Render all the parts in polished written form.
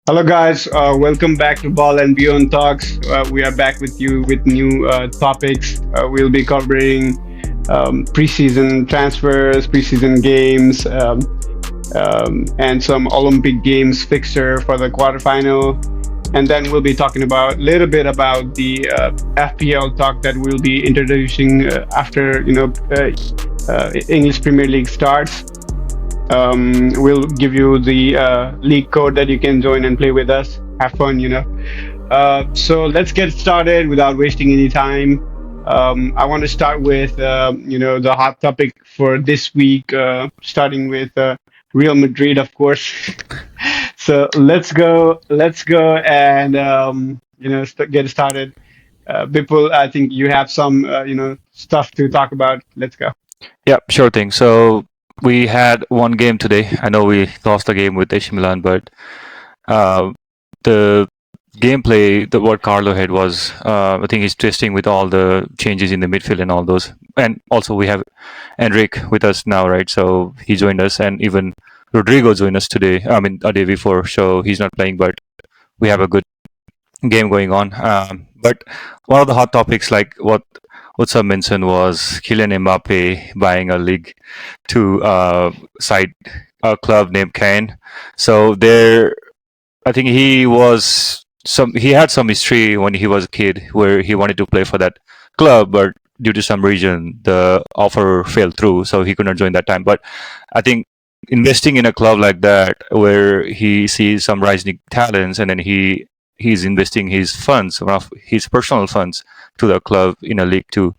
Hello, guys. Welcome back to Ball and Beyond Talks. We are back with you with new topics. We'll be covering preseason transfers, preseason games, and some Olympic Games fixture for the quarterfinal. And then we'll be talking about a little bit about the FPL talk that we'll be introducing after English Premier League starts. We'll give you the league code that you can join and play with us. Have fun. So let's get started without wasting any time. I want to start with the hot topic for this week, starting with Real Madrid, of course. So let's go, and get started. Bipul, I think you have some stuff to talk about. Let's go. Yeah, sure thing. So we had one game today. I know we lost the game with AC Milan, but uh, the gameplay, what Carlo had was, I think he's testing with all the changes in the midfield and all those. And also we have Enric with us now, right? So he joined us, and even Rodrigo joined us today. I mean, a day before, so he's not playing, but we have a good game going on. But one of the hot topics, like what some mentioned, was Kylian Mbappe buying a League Two side, a club named Caen. So there, I think he had some history when he was a kid where he wanted to play for that club, but due to some reason the offer fell through, so he could not join that time. But I think investing in a club like that where he sees some rising talents, and then he's investing his funds, one of his personal funds, to the club in a League Two,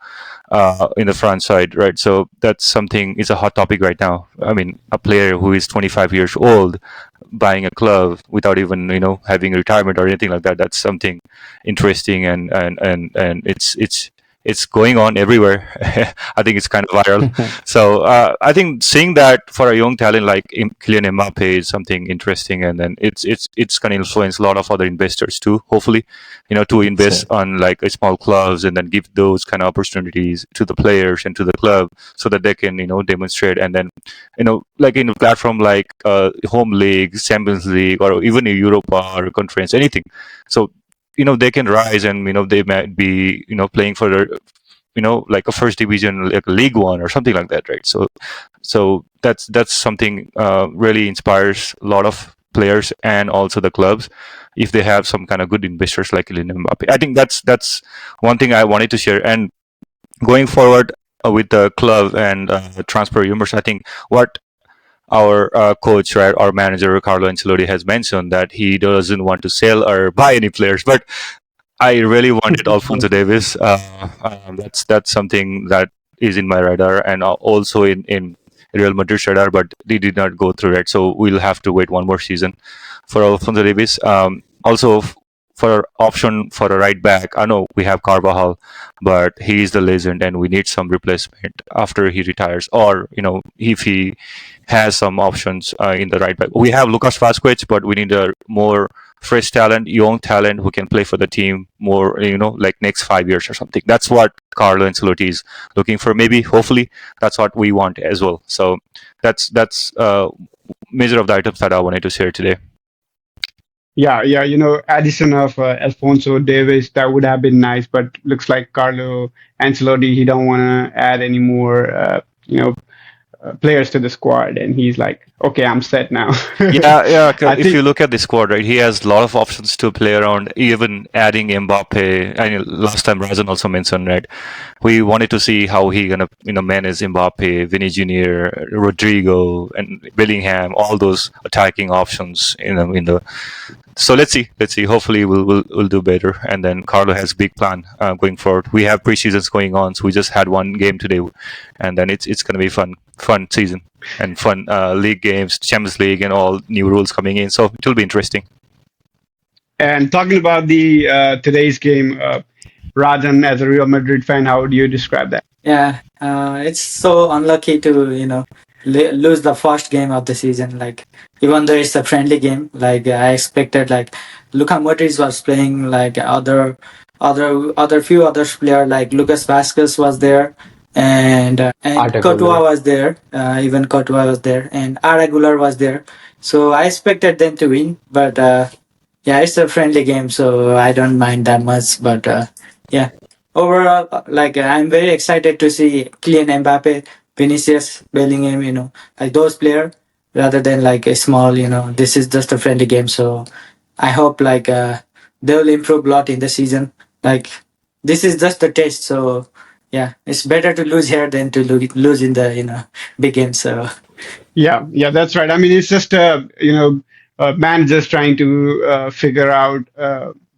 in the front side, right? So that's something is a hot topic right now. I mean, a player who is 25 years old buying a club without even having retirement or anything like that. That's something interesting, and it's going on everywhere. I think it's kind of viral. So I think seeing that for a young talent like Kylian Mbappe is something interesting, and then it's going to influence a lot of other investors too. Hopefully, to invest on like small clubs and then give those kind of opportunities to the players and to the club so that they can demonstrate, and then like in a platform like home league, Champions League, or even a Europa or conference, anything. So they can rise, and they might be playing for the like a first division, like League One or something like that, right? So that's something really inspires a lot of players and also the clubs if they have some kind of good investors like Kylian Mbappe. I think that's one thing I wanted to share. And going forward with the club and transfer rumors, I think what our coach, right, our manager Carlo Ancelotti has mentioned that he doesn't want to sell or buy any players, but I really wanted Alfonso Davis. That's something that is in my radar, and also in Real Madrid's radar, but they did not go through it. So we'll have to wait one more season for Alfonso Davis. Also, for option for a right back, I know we have Carvajal, but he is the legend, and we need some replacement after he retires, or if he has some options in the right back. We have Lucas Vazquez, but we need a more fresh talent, young talent who can play for the team more, like next 5 years or something. That's what Carlo Ancelotti is looking for. Maybe, hopefully, that's what we want as well. So that's major of the items that I wanted to share today. Yeah. Addition of Alfonso Davis, that would have been nice, but looks like Carlo Ancelotti, he don't want to add any more, players to the squad, and he's like, okay, I'm set now. Yeah. I If you think, look at the squad, right, he has a lot of options to play around. Even adding Mbappe. I mean, last time Rajan also mentioned, right, we wanted to see how he gonna manage Mbappe, Vinny Jr., Rodrigo, and Bellingham, all those attacking options in the. So let's see. Hopefully, we'll do better. And then Carlo has big plan going forward. We have preseasons going on, so we just had one game today, and then it's gonna be fun season and fun league games, Champions League, and all new rules coming in. So it will be interesting. and talking about the today's game, Rajan, as a Real Madrid fan, how would you describe that? Yeah, it's so unlucky to lose the first game of the season. Like, even though it's a friendly game, like I expected, like Luka Modric was playing, like other few other players, like Lucas Vasquez was there, and Arda Courtois Güler. was there. Even Courtois was there, and Arda Güler was there. So I expected them to win, but Yeah, it's a friendly game, so I don't mind that much. But yeah, overall, I'm very excited to see Kylian Mbappe, Vinicius, Bellingham, like those players, rather than like a small, this is just a friendly game. So I hope they will improve a lot in the season. Like this is just a test, so yeah, it's better to lose here than to lose in the big game. So Yeah, that's right. I mean, it's just managers trying to figure out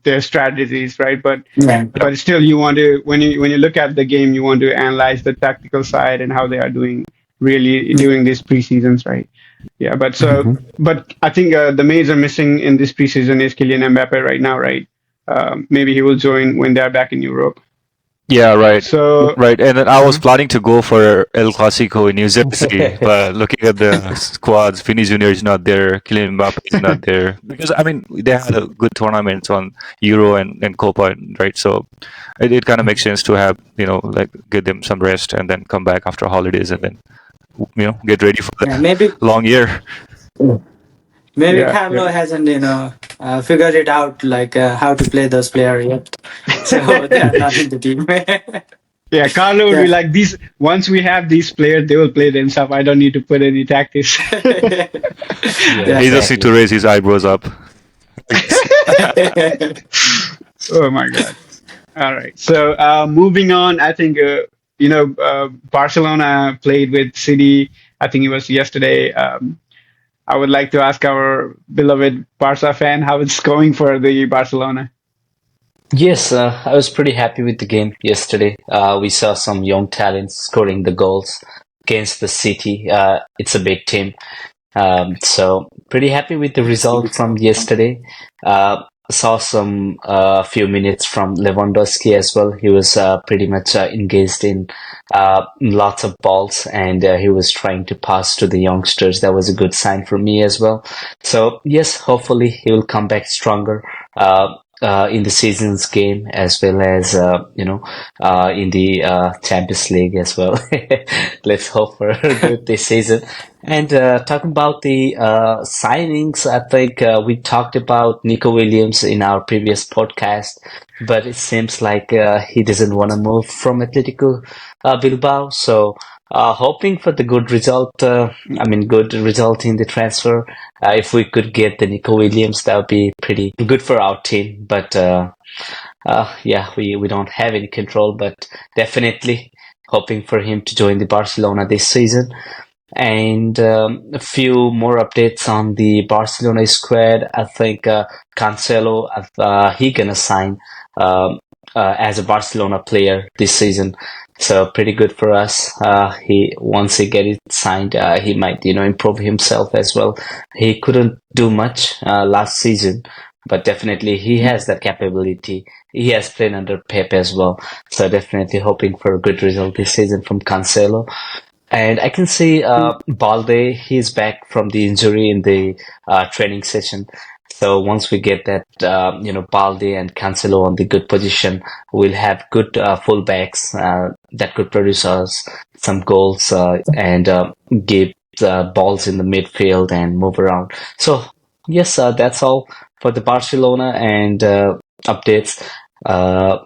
their strategies, right? yeah, But still, you want to when you look at the game, you want to analyze the tactical side and how they are doing really during these preseasons, right? Yeah, but I think the major missing in this preseason is Kylian Mbappe right now, right? Maybe he will join when they're back in Europe. Yeah, right. So, Right. And then I was uh planning to go for El Clasico in New Jersey, but looking at the squads, Vini Jr. is not there, Kylian Mbappe is not there. Because, I mean, they had a good tournaments on Euro and Copa, right? So it kind of makes sense to have, like give them some rest and then come back after holidays and then, get ready for yeah, the long year. maybe yeah, Carlo yeah. hasn't figured it out how to play those players yet, so they are not in the team. Yeah, Carlo would be Yeah. like these. Once we have these players, they will play themselves. I don't need to put any tactics. Yeah, Yeah. He just need to exactly. raise his eyebrows up. Oh my God! All right. So moving on, I think Barcelona played with City. I think it was yesterday. I would like to ask our beloved Barca fan how it's going for the Barcelona. Yes, I was pretty happy with the game yesterday. We saw some young talents scoring the goals against the City. It's a big team. So pretty happy with the result from yesterday. Saw some few minutes from Lewandowski as well. He was pretty much engaged in lots of balls, and he was trying to pass to the youngsters. That was a good sign for me as well. So yes, hopefully he will come back stronger. In the season's game, as well as in the Champions League as well. Let's hope for good this season. And talking about the signings, I think we talked about Nico Williams in our previous podcast, but it seems like he doesn't want to move from Atletico Bilbao. So hoping for the good result. Good result in the transfer. If we could get the Nico Williams, that would be pretty good for our team. But yeah, we don't have any control, but definitely hoping for him to join the Barcelona this season. And a few more updates on the Barcelona squad. I think Cancelo, he gonna sign as a Barcelona player this season. So pretty good for us. He once he get it signed, he might improve himself as well. He couldn't do much last season, but definitely he has that capability. He has played under Pep as well, so definitely hoping for a good result this season from Cancelo. And I can see Balde, he's back from the injury in the training session. So once we get that, Balde and Cancelo on the good position, we'll have good fullbacks that could produce us some goals and give balls in the midfield and move around. So yes, that's all for the Barcelona and updates. Uh,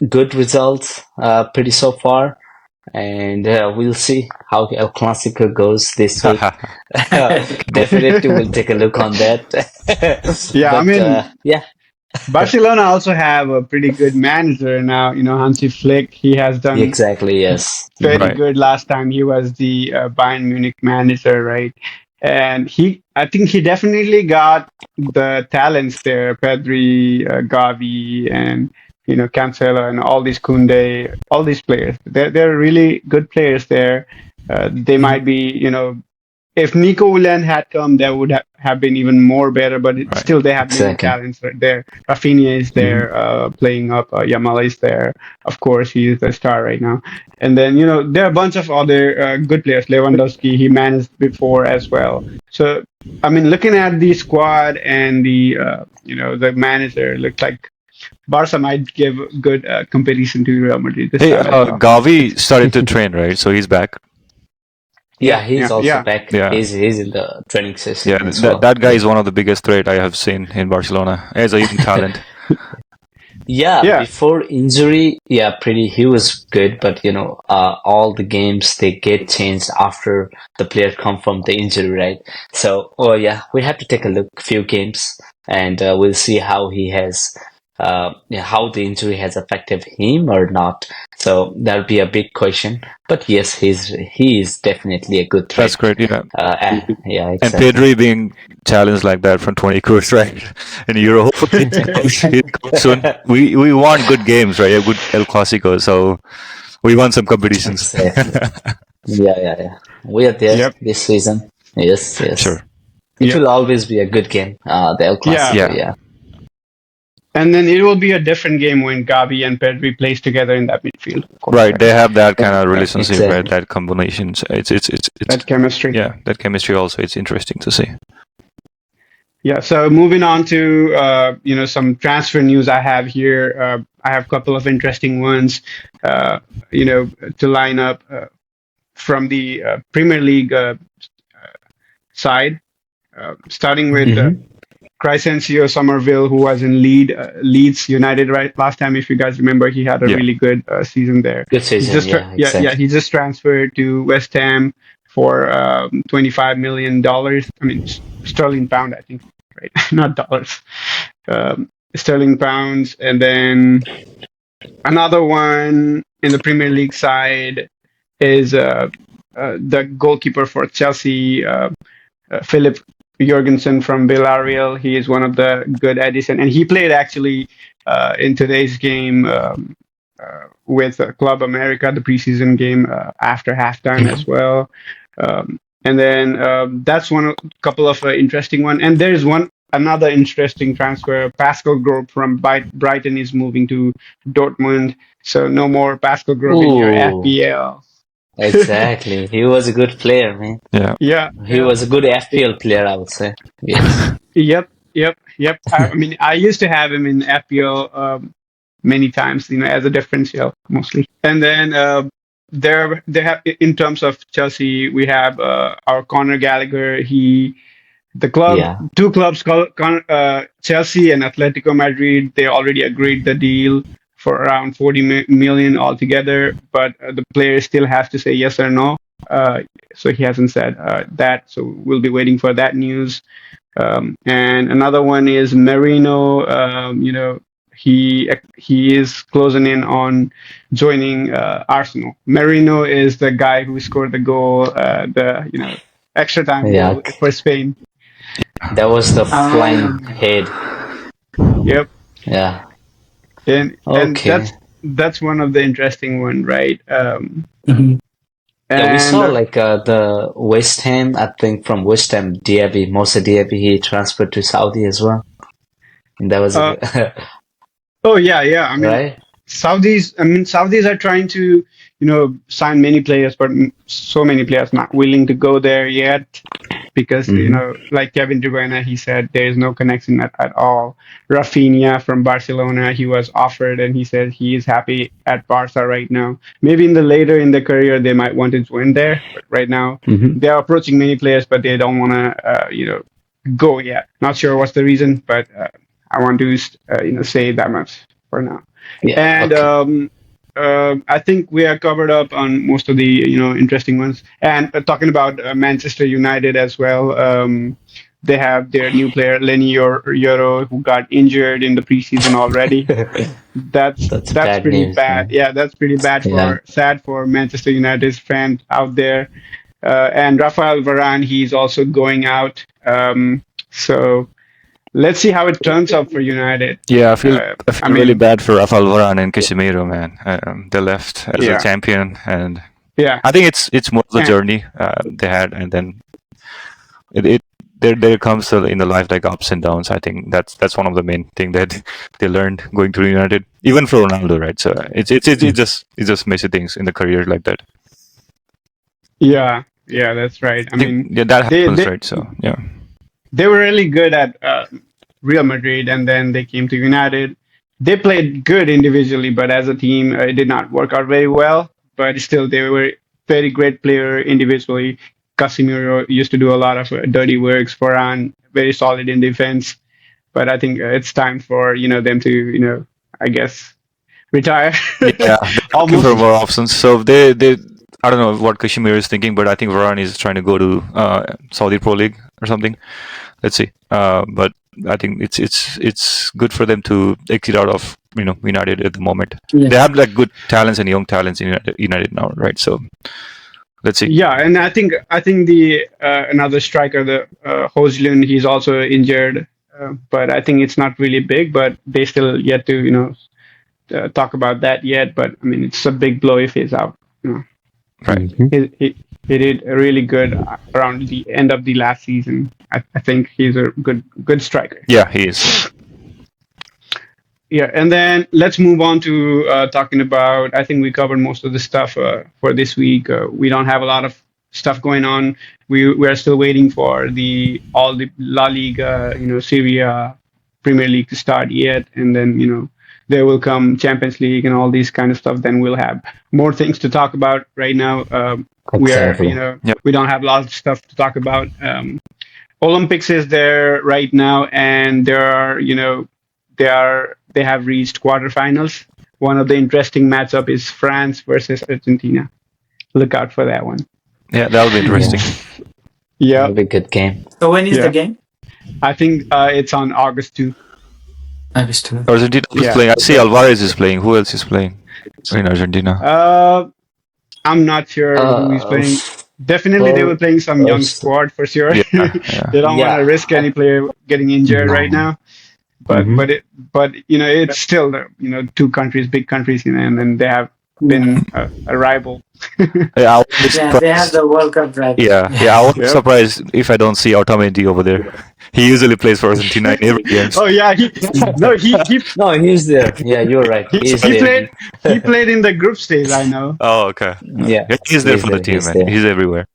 Good results, pretty so far, and we'll see how El Clasico goes this week. Definitely, we'll take a look on that. Yeah, I But mean, yeah, Barcelona also have a pretty good manager now. Hansi Flick, he has done exactly, yes. very Mhm. Right. good last time. He was the Bayern Munich manager, right? And I think he definitely got the talents there, Pedri, Gavi, and Cancelo, and all these Kunde, all these players. They're really good players there. They might Mhm. be, if Nico Willian had come, that would have been even more better. But Right. still, they have many Exactly. talents right there. Rafinha is Mhm. there, playing up. Yamal is there. Of course, he is the star right now. And then there are a bunch of other good players. Lewandowski, he managed before as well. So I mean, looking at the squad and the manager, looks like Barca might give good competition to Real Madrid this Hey, time as well. Gavi started to train, right? So he's back. Yeah, he's also yeah. back. Yeah. He's in the training session Yeah, as that well. that guy is one of the biggest threat I have seen in Barcelona as a young talent. Yeah, Yeah, before injury, yeah, pretty he was good, but all the games they get changed after the player come from the injury, right? So, oh yeah, we have to take a look few games, and we'll see how he has, yeah, how the injury has affected him or not. So that'll be a big question. But yes, he is definitely a good That's threat. great. Yeah. Yeah, And exactly. Pedri being challenged like that from 20 crores, right? In Euro, hopefully he comes soon. We want good games, right? A good El Clasico, so we want some competitions. Exactly. Yeah. We are there yep, this season. Yes, yes. Sure. It yep, will always be a good game, the El yeah. Clasico, Yeah. yeah. And then it will be a different game when Gavi and Pedri plays together in that midfield, of course, Right. right? They have that kind of relationship, right? Exactly. That combination. So it's That chemistry. yeah. That chemistry also. It's interesting to see. Yeah. So moving on to some transfer news I have here. I have a couple of interesting ones. To line up from the Premier League side, starting with Mm-hmm. Crescencio Somerville, who was in Leeds United right last time. If you guys remember, he had a Yeah. really good season there. Good He's season, just yeah, yeah, exactly. he just transferred to West Ham for $25 million. I mean sterling pound, I think, right? Not dollars. Sterling pounds, and then another one in the Premier League side is the goalkeeper for Chelsea, Philip Jorgensen from Villarreal. He is one of the good addition, and he played actually in today's game with Club America, the preseason game after halftime as well. And then that's one couple of interesting one. And there's another interesting transfer. Pascal Grobe from Brighton is moving to Dortmund, so no more Pascal Grobe in your Ooh, FPL. exactly. He was a good player, man. Yeah. Yeah, He yeah. was a good FPL player, I would say. Yes. Yep. I mean, I used to have him in FPL many times, as a differential mostly. And then they have in terms of Chelsea, we have our Conor Gallagher. Yeah. Two clubs, Chelsea and Atletico Madrid, they already agreed the deal for around 40 million altogether, but the player still has to say yes or no. So he hasn't said that. So we'll be waiting for that news. And another one is Merino. He is closing in on joining Arsenal. Merino is the guy who scored the goal, the extra time Yeah. goal for Spain. That was the flying Um, head. Yep, Yeah. and Okay. that's one of the interesting one, right? mhm. Yeah, we And saw like the West Ham, I think from West Ham, Diaby, Moussa Diaby, he transferred to Saudi as well. And that was a uh, good, oh yeah. I mean, right? Saudis are trying to, sign many players, but so many players not willing to go there yet because, Mm-hmm. like Kevin De Bruyne, he said there is no connection at all. Rafinha from Barcelona, he was offered and he said he is happy at Barca right now. Maybe in the later in the career they might want to join there, but right now Mm-hmm. they are approaching many players, but they don't want to, go yet. Not sure what's the reason, but I want to, say that much for now. Yeah. And Okay. I think we are covered up on most of the interesting ones. And talking about Manchester United as well, they have their new player Lenny Yoro who got injured in the preseason already. That's That's that's bad pretty news, bad. man. Yeah, that's pretty bad Yeah. for sad for Manchester United's fans out there. And Rafael Varane, he's also going out. So let's see how it turns out for United. Yeah, I I feel really mean, bad for Rafael Varane and Casemiro, man. They left as a yeah, champion, and yeah. I think it's more the And, journey they had, and then it there comes in the life like ups and downs. I think that's one of the main thing that they learned going to United, even for Ronaldo, right? So it's just messy things in the career like that. yeah, that's right. I I think mean, yeah, that they happens, they right? So yeah, they were really good at Real Madrid, and then they came to United. They played good individually, but as a team, it did not work out very well. But still, they were very great player individually. Casemiro used to do a lot of dirty works. Varane very solid in defense, but I think it's time for them to I guess retire. Yeah, they're looking for Almost. more options. So they I don't know what Kashmir is thinking, but I think Varane is trying to go to Saudi Pro League or something. Let's see. But I think it's good for them to exit out of United at the moment. Yeah. They have like good talents and young talents in United now, right? So let's see. Yeah, and I think the another striker, the Hojlund, he's also injured, but I think it's not really big. But they still yet to talk about that yet. But I mean, it's a big blow if he's out. Right. He did really good around the end of the last season. I think he's a good striker. Yeah, he is. Yeah, and then let's move on to talking about. I think we covered most of the stuff for this week. We don't have a lot of stuff going on. We are still waiting for all the La Liga, Serie A, Premier League to start yet, and then there will come Champions League and all these kind of stuff. Then we'll have more things to talk about. Right now, Exactly. Yep. we don't have a lot of stuff to talk about. Olympics is there right now, and there are they have reached quarterfinals. One of the interesting matchup is France versus Argentina. Look out for that one. Yeah, that'll be interesting. Yeah, That'll be a good game. So when is Yeah. the game? I think it's on August 2. August 2. Argentina is Yeah. playing. I see Alvarez is playing. Who else is playing in Argentina? I'm not sure who he's playing. Definitely, they were playing some young squad for sure. Yeah. They don't want Yeah. to risk any player getting injured right now. But it's still two countries, big countries, and then they have been a rival. Yeah, I won't be Yeah, they have surprised. the World Cup right. Yeah, I won't be Yep. surprised if I don't see Otamendi over there. He usually plays for Argentina in every game. Oh yeah, he No, he's there. Yeah, you're right. He's there. he played in the group stage. I know. Oh, okay. Yeah, He's there for the team, he's man. there. He's everywhere.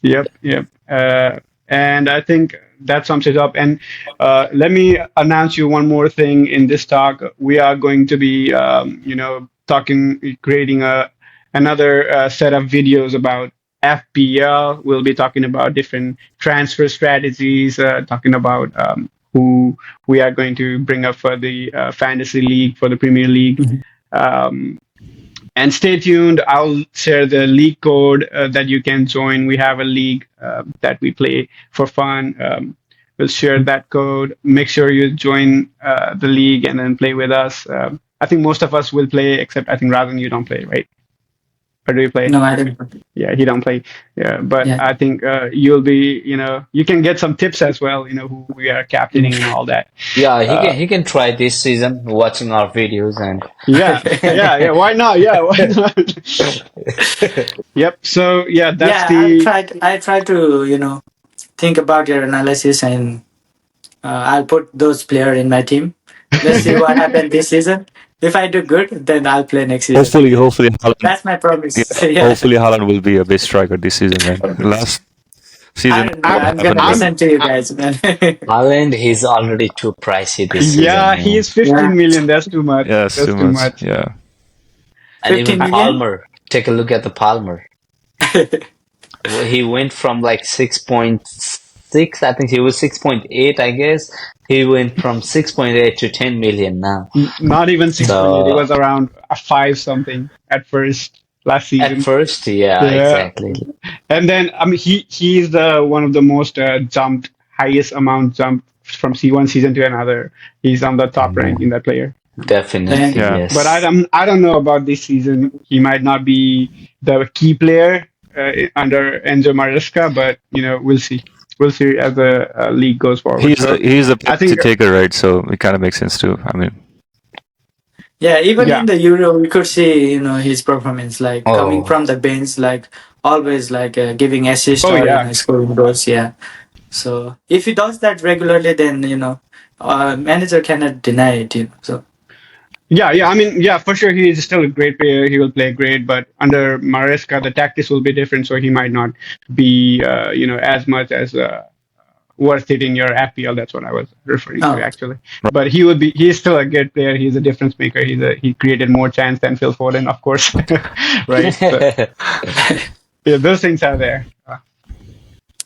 Yep. And I think that sums it up. And let me announce you one more thing in this talk. We are going to be, creating another set of videos about FPL. We'll be talking about different transfer strategies, talking about who we are going to bring up for the fantasy league, for the Premier League. And stay tuned. I'll share the league code that you can join. We have a league that we play for fun. We'll share that code. Make sure you join the league and then play with us. I think most of us will play, except I think Razan, you don't play, right? Or do you play? No, I don't. Yeah, he don't play. Yeah, but Yeah. I think you'll be, you can get some tips as well. Who we are captaining and all that. Yeah, he can try this season watching our videos and Yeah. Why not? Yeah, why not? Yep. So yeah, that's I tried to think about your analysis, and I'll put those players in my team. Let's see what happens this season. If I do good, then I'll play next season. Hopefully, Haaland, That's my promise. hopefully Haaland will be a best striker this season, man. Last season, I'm gonna listen to you guys, man. Haaland, he's already too pricey this season. Yeah, man. he is 15 million. That's too much. yeah, it's That's too much. Yeah, And 15 even million? Palmer. Take a look at the Palmer. He went from like 6.6, I think he was 6.8, I guess. He went from 6.8 to 10 million now. Not even 6 So- million. It was around a 5 something at first last season. At first, yeah, Yeah. exactly. And then I mean he's the one of the most highest amount jumped from one season to another. He's on the top rank in that player. Definitely, Yeah. yes. But I don't know about this season. He might not be the key player under Enzo Maresca, but we'll see. We'll see as the league goes forward. he's So, a I think- penalty taker, right? So it kind of makes sense too. I mean, Yeah, even Yeah. in the Euro, we could see his performance, like Oh. coming from the bench, like always, like giving assists Oh, or yeah. scoring goals. Yeah. So if he does that regularly, then manager cannot deny it. So Yeah. I mean, yeah, for sure, he is still a great player. He will play great, but under Maresca, the tactics will be different, so he might not be, as much as worth it in your FPL. That's what I was referring Oh. to, actually. But he's still a good player. He's a difference maker. He created more chance than Phil Foden, of course. Right? Yeah, those things are there.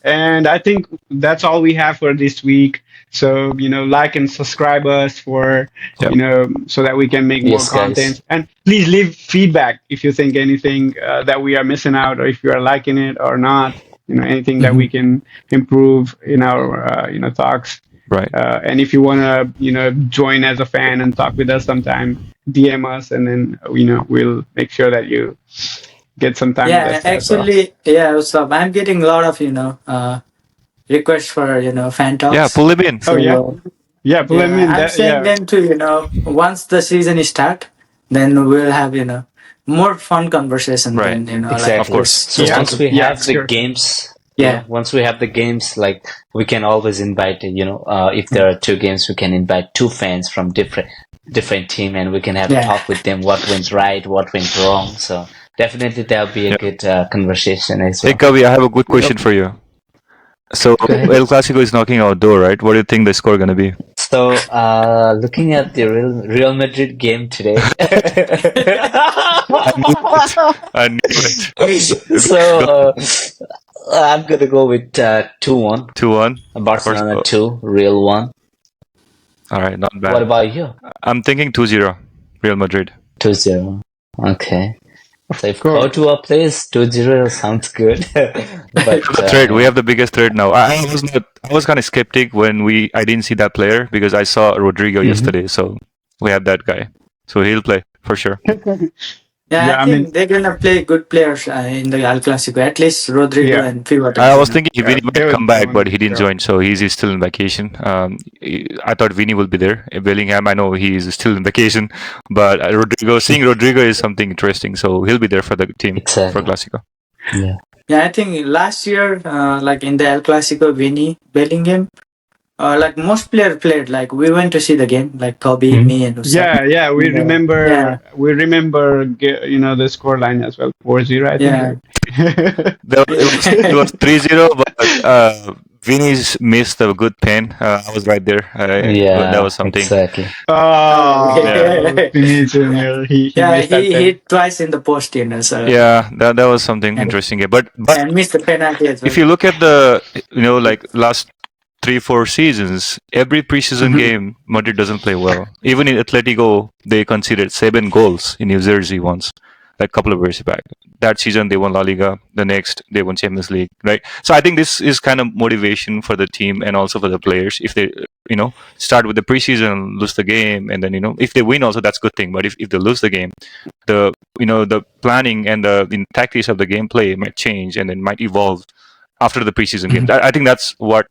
And I think that's all we have for this week. So, like and subscribe us for, Yep. so that we can make more Yes, guys. content. And please leave feedback if you think anything that we are missing out, or if you are liking it or not. Anything that we can improve in our, talks. Right. And if you want to, join as a fan and talk with us sometime, DM us, and then, we'll make sure that you get some time with Yeah, us as well. actually, yeah. So I'm getting a lot of requests for fan talks. Yeah, pull him in. Oh, yeah. Yeah, pull him in. I'm saying them to once the season is start, then we'll have more fun conversation. Right. Than, Exactly. Of course. So Yeah. once we Yeah, have the sure. games, Yeah. once we have the games, like we can always invite, if there are 2 games, we can invite 2 fans from different team, and we can have a talk with them. What went right, what went wrong. So definitely that'll be a good conversation as well. Hey, Kavi, I have a good question for you. So ahead. El Clasico is knocking our door, right? What do you think the score gonna be? So, looking at the Real Madrid game today. I knew it. So, I'm gonna go with 2-1. 2-1. Barcelona 2, Real 1. All right, not bad. What about you? I'm thinking 2-0, Real Madrid. 2-0. Okay. So if course. Courtois plays, 2-0 sounds good. But Thread, we have the biggest thread now. I was kind of skeptic when I didn't see that player because I saw Rodrigo yesterday. So we have that guy. So he'll play for sure. I think they're gonna play good players in the El Clasico. At least Rodrigo and Fcbarcelona. I was thinking Vinny might they come will back, come but on, he didn't sure. join, so he's still in vacation. I thought Vinny will be there. Bellingham, I know he's still in vacation, but seeing Rodrigo is something interesting. So he'll be there for the team for Clasico. Yeah. Yeah, I think last year, like in the El Clasico, Vinny, Bellingham, like most players played. Like we went to see the game, like Kobe, me, and Usama. Yeah, we remember. Yeah. We remember, the score line as well. 4-0, I think. Yeah. It was 3-0, but Vinny's missed a good pen. I was right there. That was something. Exactly. Vinny Junior, he missed that he pen. hit twice in the post, So Yeah, that was something interesting. Yeah, but and missed the penalty as well. if you look at the like last 3-4 seasons, every preseason game Madrid doesn't play well. Even in Atletico, they conceded 7 goals in New Jersey once, like a couple of years back. That season they won La Liga. The next they won Champions League, right? So I think this is kind of motivation for the team and also for the players. If they start with the preseason, lose the game, and then if they win also, that's a good thing. But if they lose the game, the planning and the tactics of the gameplay might change and then might evolve after the preseason game. I think that's what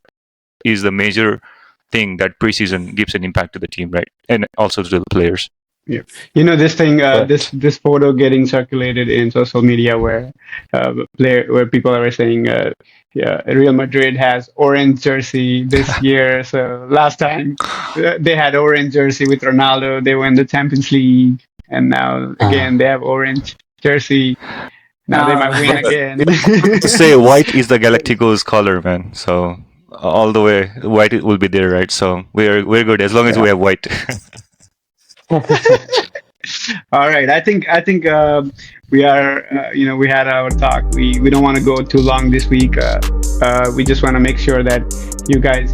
is the major thing that preseason gives an impact to the team, right? And also to the players. Yeah, this thing, this photo getting circulated in social media where people are saying, Real Madrid has orange jersey this year. So last time they had orange jersey with Ronaldo, they won the Champions League, and now again they have orange jersey. Now they might win again. To say white is the Galactico's color, man. So all the way white will be there, right? So we're good as long as we have white. All right, I think we are we had our talk. We don't want to go too long this week. We just want to make sure that you guys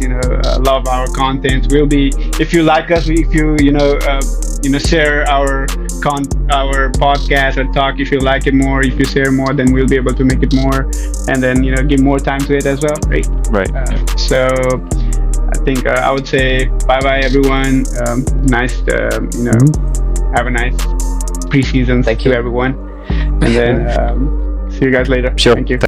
love our content. We'll be, if you like us, if you share our podcast or talk, if you like it more, if you share more, then we'll be able to make it more, and then give more time to it as well, right? So I think I would say bye everyone. Nice have a nice preseason to everyone, and then see you guys later. Sure. Thank you.